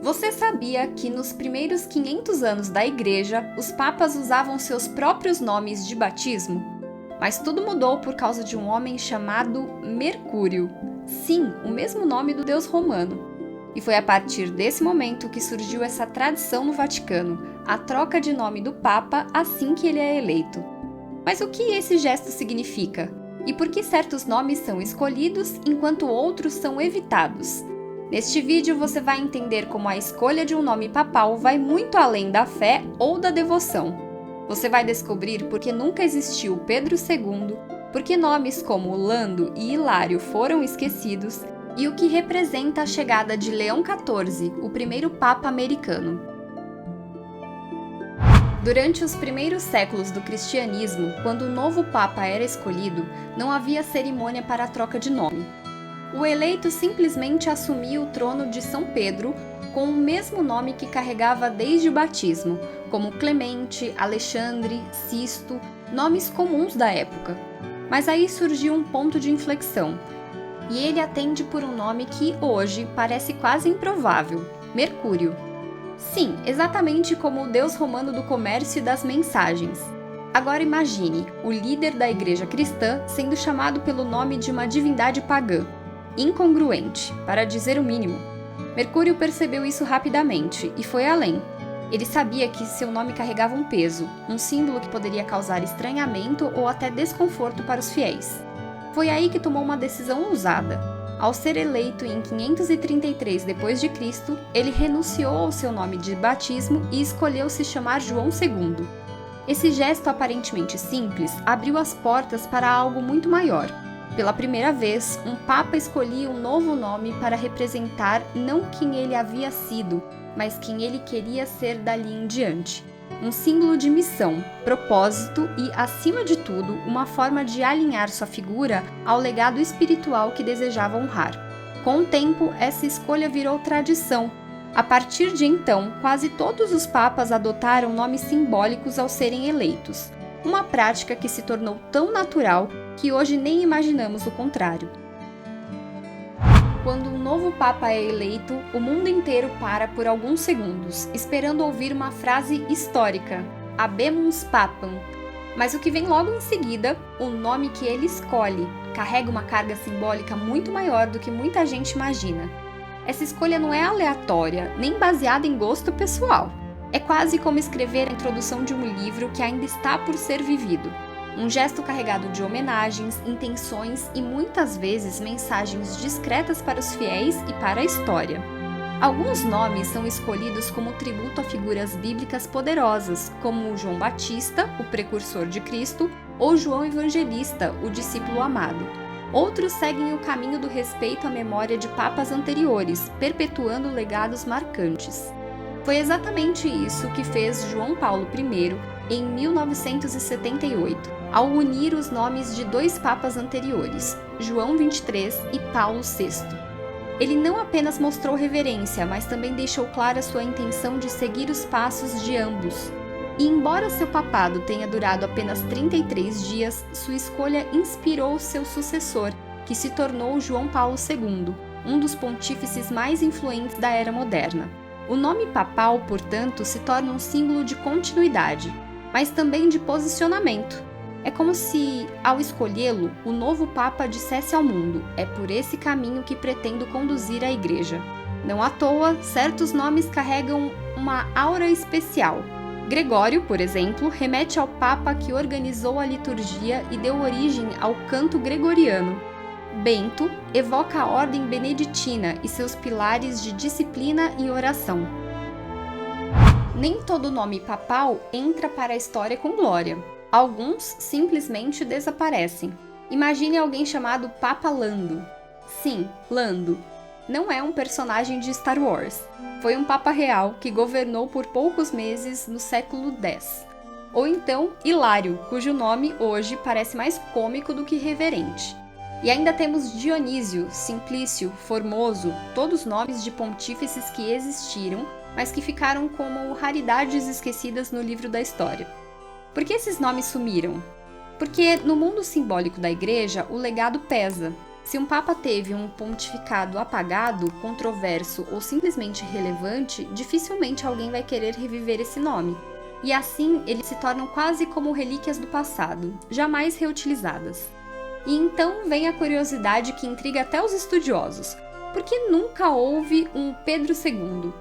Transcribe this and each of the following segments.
Você sabia que nos primeiros 500 anos da Igreja, os papas usavam seus próprios nomes de batismo? Mas tudo mudou por causa de um homem chamado Mercúrio. Sim, o mesmo nome do deus romano. E foi a partir desse momento que surgiu essa tradição no Vaticano, a troca de nome do Papa assim que ele é eleito. Mas o que esse gesto significa? E por que certos nomes são escolhidos enquanto outros são evitados? Neste vídeo você vai entender como a escolha de um nome papal vai muito além da fé ou da devoção. Você vai descobrir por que nunca existiu Pedro II, por que nomes como Lando e Hilário foram esquecidos e o que representa a chegada de Leão XIV, o primeiro Papa americano. Durante os primeiros séculos do cristianismo, quando o novo Papa era escolhido, não havia cerimônia para a troca de nome. O eleito simplesmente assumia o trono de São Pedro com o mesmo nome que carregava desde o batismo, como Clemente, Alexandre, Sisto, nomes comuns da época. Mas aí surgiu um ponto de inflexão, e ele atende por um nome que hoje parece quase improvável: Mercúrio. Sim, exatamente como o deus romano do comércio e das mensagens. Agora imagine o líder da igreja cristã sendo chamado pelo nome de uma divindade pagã. Incongruente, para dizer o mínimo. Mercúrio percebeu isso rapidamente e foi além. Ele sabia que seu nome carregava um peso, um símbolo que poderia causar estranhamento ou até desconforto para os fiéis. Foi aí que tomou uma decisão ousada. Ao ser eleito em 533 d.C., ele renunciou ao seu nome de batismo e escolheu se chamar João II. Esse gesto aparentemente simples abriu as portas para algo muito maior. Pela primeira vez, um papa escolhia um novo nome para representar não quem ele havia sido, mas quem ele queria ser dali em diante. Um símbolo de missão, propósito e, acima de tudo, uma forma de alinhar sua figura ao legado espiritual que desejava honrar. Com o tempo, essa escolha virou tradição. A partir de então, quase todos os papas adotaram nomes simbólicos ao serem eleitos. Uma prática que se tornou tão natural que hoje nem imaginamos o contrário. Quando um novo Papa é eleito, o mundo inteiro para por alguns segundos, esperando ouvir uma frase histórica: Habemus Papam. Mas o que vem logo em seguida, o nome que ele escolhe, carrega uma carga simbólica muito maior do que muita gente imagina. Essa escolha não é aleatória, nem baseada em gosto pessoal. É quase como escrever a introdução de um livro que ainda está por ser vivido. Um gesto carregado de homenagens, intenções e muitas vezes mensagens discretas para os fiéis e para a história. Alguns nomes são escolhidos como tributo a figuras bíblicas poderosas, como João Batista, o precursor de Cristo, ou João Evangelista, o discípulo amado. Outros seguem o caminho do respeito à memória de papas anteriores, perpetuando legados marcantes. Foi exatamente isso que fez João Paulo I em 1978, ao unir os nomes de dois papas anteriores, João XXIII e Paulo VI. Ele não apenas mostrou reverência, mas também deixou clara sua intenção de seguir os passos de ambos. E embora seu papado tenha durado apenas 33 dias, sua escolha inspirou seu sucessor, que se tornou João Paulo II, um dos pontífices mais influentes da era moderna. O nome papal, portanto, se torna um símbolo de continuidade, mas também de posicionamento. É como se, ao escolhê-lo, o novo Papa dissesse ao mundo: é por esse caminho que pretendo conduzir a Igreja. Não à toa, certos nomes carregam uma aura especial. Gregório, por exemplo, remete ao Papa que organizou a liturgia e deu origem ao canto gregoriano. Bento evoca a ordem beneditina e seus pilares de disciplina e oração. Nem todo nome papal entra para a história com glória. Alguns simplesmente desaparecem. Imagine alguém chamado Papa Lando. Sim, Lando. Não é um personagem de Star Wars. Foi um papa real que governou por poucos meses no século X. Ou então Hilário, cujo nome hoje parece mais cômico do que reverente. E ainda temos Dionísio, Simplício, Formoso, todos nomes de pontífices que existiram, mas que ficaram como raridades esquecidas no livro da história. Por que esses nomes sumiram? Porque no mundo simbólico da igreja, o legado pesa. Se um papa teve um pontificado apagado, controverso ou simplesmente irrelevante, dificilmente alguém vai querer reviver esse nome. E assim, eles se tornam quase como relíquias do passado, jamais reutilizadas. E então vem a curiosidade que intriga até os estudiosos. Por que nunca houve um Pedro II?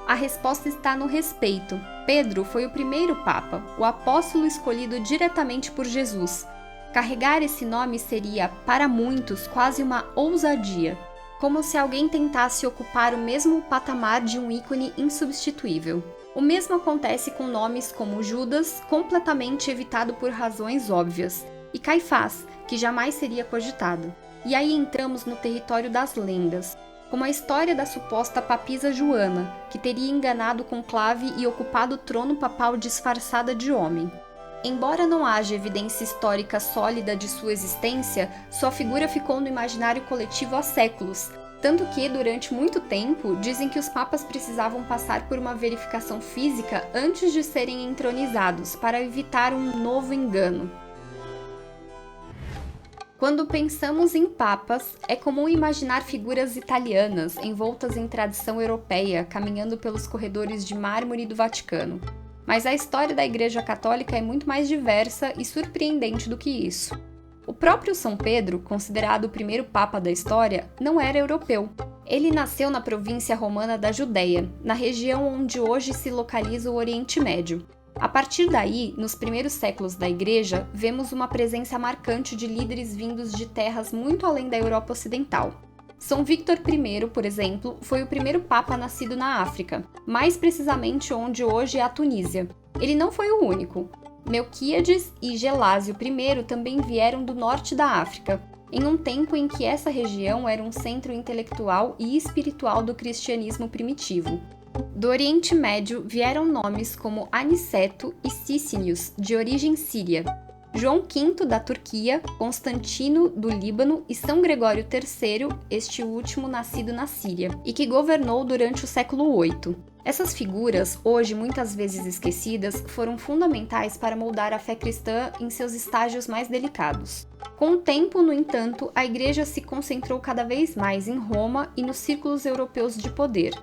A resposta está no respeito. Pedro foi o primeiro papa, o apóstolo escolhido diretamente por Jesus. Carregar esse nome seria, para muitos, quase uma ousadia, como se alguém tentasse ocupar o mesmo patamar de um ícone insubstituível. O mesmo acontece com nomes como Judas, completamente evitado por razões óbvias, e Caifás, que jamais seria cogitado. E aí entramos no território das lendas, como a história da suposta papisa Joana, que teria enganado o conclave e ocupado o trono papal disfarçada de homem. Embora não haja evidência histórica sólida de sua existência, sua figura ficou no imaginário coletivo há séculos, tanto que, durante muito tempo, dizem que os papas precisavam passar por uma verificação física antes de serem entronizados, para evitar um novo engano. Quando pensamos em papas, é comum imaginar figuras italianas, envoltas em tradição europeia, caminhando pelos corredores de mármore do Vaticano. Mas a história da Igreja Católica é muito mais diversa e surpreendente do que isso. O próprio São Pedro, considerado o primeiro papa da história, não era europeu. Ele nasceu na província romana da Judéia, na região onde hoje se localiza o Oriente Médio. A partir daí, nos primeiros séculos da Igreja, vemos uma presença marcante de líderes vindos de terras muito além da Europa Ocidental. São Victor I, por exemplo, foi o primeiro papa nascido na África, mais precisamente onde hoje é a Tunísia. Ele não foi o único. Melquíades e Gelásio I também vieram do norte da África, em um tempo em que essa região era um centro intelectual e espiritual do cristianismo primitivo. Do Oriente Médio vieram nomes como Aniceto e Cícinius, de origem síria, João V da Turquia, Constantino do Líbano e São Gregório III, este último nascido na Síria, e que governou durante o século VIII. Essas figuras, hoje muitas vezes esquecidas, foram fundamentais para moldar a fé cristã em seus estágios mais delicados. Com o tempo, no entanto, a Igreja se concentrou cada vez mais em Roma e nos círculos europeus de poder.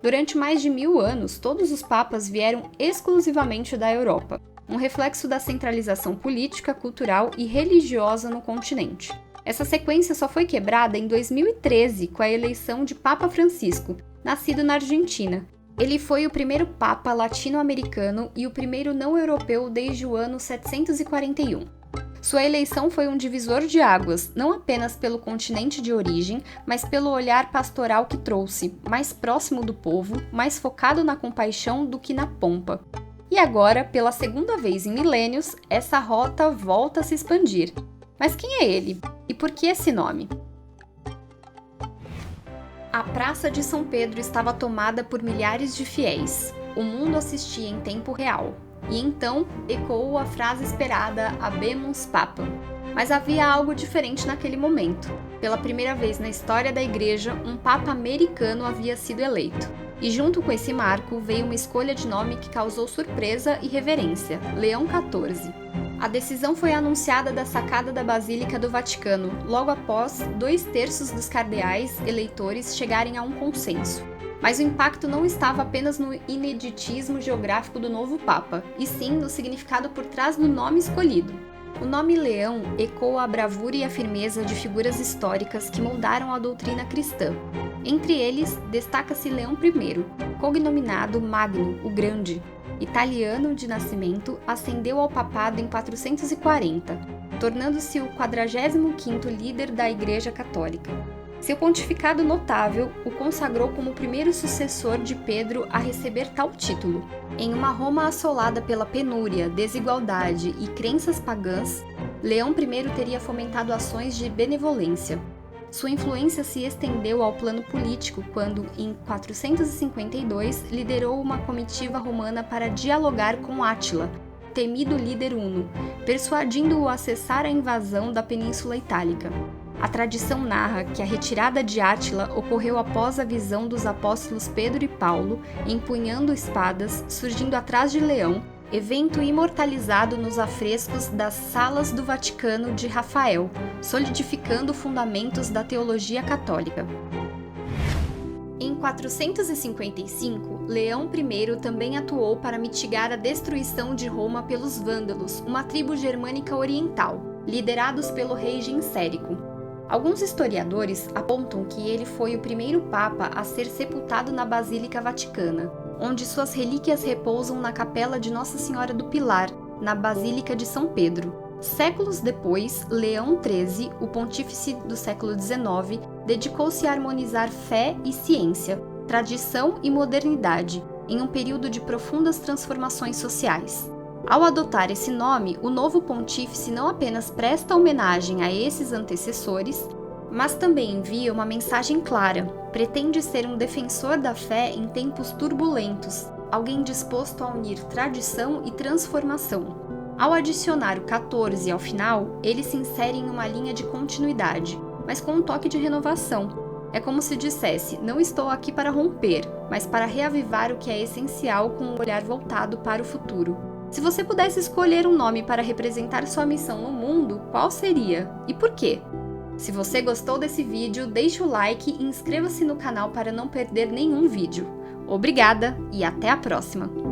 Durante mais de 1000 anos, todos os papas vieram exclusivamente da Europa, um reflexo da centralização política, cultural e religiosa no continente. Essa sequência só foi quebrada em 2013 com a eleição de Papa Francisco, nascido na Argentina. Ele foi o primeiro papa latino-americano e o primeiro não europeu desde o ano 741. Sua eleição foi um divisor de águas, não apenas pelo continente de origem, mas pelo olhar pastoral que trouxe, mais próximo do povo, mais focado na compaixão do que na pompa. E agora, pela segunda vez em milênios, essa rota volta a se expandir. Mas quem é ele? E por que esse nome? A Praça de São Pedro estava tomada por milhares de fiéis. O mundo assistia em tempo real. E então ecoou a frase esperada Habemus Papam. Mas havia algo diferente naquele momento. Pela primeira vez na história da Igreja, um papa americano havia sido eleito. E junto com esse marco veio uma escolha de nome que causou surpresa e reverência, Leão XIV. A decisão foi anunciada da sacada da Basílica do Vaticano, logo após 2/3 dos cardeais eleitores chegarem a um consenso. Mas o impacto não estava apenas no ineditismo geográfico do novo Papa, e sim no significado por trás do nome escolhido. O nome Leão ecoa a bravura e a firmeza de figuras históricas que moldaram a doutrina cristã. Entre eles, destaca-se Leão I, cognominado Magno, o Grande. Italiano de nascimento, ascendeu ao papado em 440, tornando-se o 45º líder da Igreja Católica. Seu pontificado notável o consagrou como o primeiro sucessor de Pedro a receber tal título. Em uma Roma assolada pela penúria, desigualdade e crenças pagãs, Leão I teria fomentado ações de benevolência. Sua influência se estendeu ao plano político quando, em 452, liderou uma comitiva romana para dialogar com Átila, temido líder huno, persuadindo-o a cessar a invasão da Península Itálica. A tradição narra que a retirada de Átila ocorreu após a visão dos apóstolos Pedro e Paulo, empunhando espadas, surgindo atrás de Leão, evento imortalizado nos afrescos das Salas do Vaticano de Rafael, solidificando fundamentos da teologia católica. Em 455, Leão I também atuou para mitigar a destruição de Roma pelos vândalos, uma tribo germânica oriental, liderados pelo rei Gensérico. Alguns historiadores apontam que ele foi o primeiro papa a ser sepultado na Basílica Vaticana, onde suas relíquias repousam na Capela de Nossa Senhora do Pilar, na Basílica de São Pedro. Séculos depois, Leão XIII, o pontífice do século XIX, dedicou-se a harmonizar fé e ciência, tradição e modernidade, em um período de profundas transformações sociais. Ao adotar esse nome, o novo pontífice não apenas presta homenagem a esses antecessores, mas também envia uma mensagem clara: pretende ser um defensor da fé em tempos turbulentos, alguém disposto a unir tradição e transformação. Ao adicionar o 14 ao final, ele se insere em uma linha de continuidade, mas com um toque de renovação. É como se dissesse: não estou aqui para romper, mas para reavivar o que é essencial com um olhar voltado para o futuro. Se você pudesse escolher um nome para representar sua missão no mundo, qual seria? E por quê? Se você gostou desse vídeo, deixe o like e inscreva-se no canal para não perder nenhum vídeo. Obrigada e até a próxima!